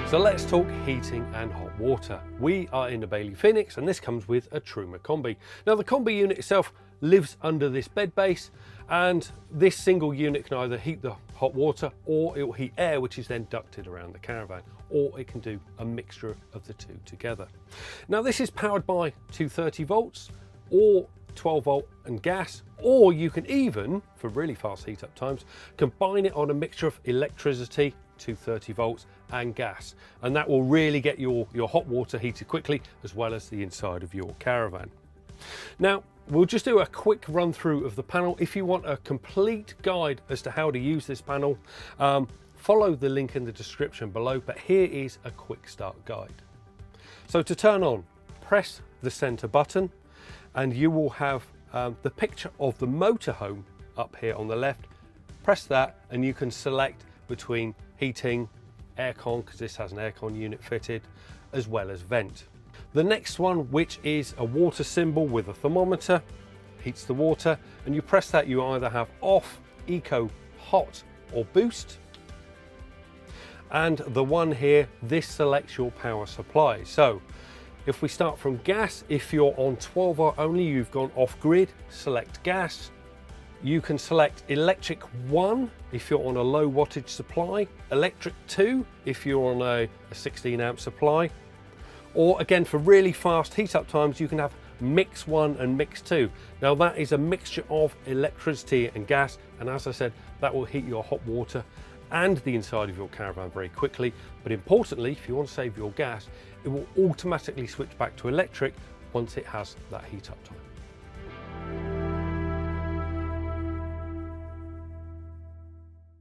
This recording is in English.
So let's talk heating and hot water. We are in the Bailey Phoenix and this comes with a Truma combi. Now the combi unit itself lives under this bed base, and this single unit can either heat the hot water or it will heat air, which is then ducted around the caravan, or it can do a mixture of the two together. Now this is powered by 230 volts or 12 volt and gas, or you can even, for really fast heat up times, combine it on a mixture of electricity, 230 volts and gas, and that will really get your hot water heated quickly, as well as the inside of your caravan. Now we'll just do a quick run through of the panel. If you want a complete guide as to how to use this panel, follow the link in the description below, but here is a quick start guide. So to turn on, press the center button and you will have the picture of the motorhome up here on the left. Press that and you can select between heating, aircon, because this has an aircon unit fitted, as well as vent. The next one, which is a water symbol with a thermometer, heats the water, and you press that, you either have off, eco, hot or boost. And the one here, this selects your power supply. So if we start from gas, if you're on 12 hour only, you've gone off grid, select gas. You can select electric 1 if you're on a low wattage supply, electric 2 if you're on a 16 amp supply, or again for really fast heat up times you can have mix 1 and mix 2. Now that is a mixture of electricity and gas, and as I said, that will heat your hot water and the inside of your caravan very quickly. But importantly, if you want to save your gas, it will automatically switch back to electric once it has that heat up time.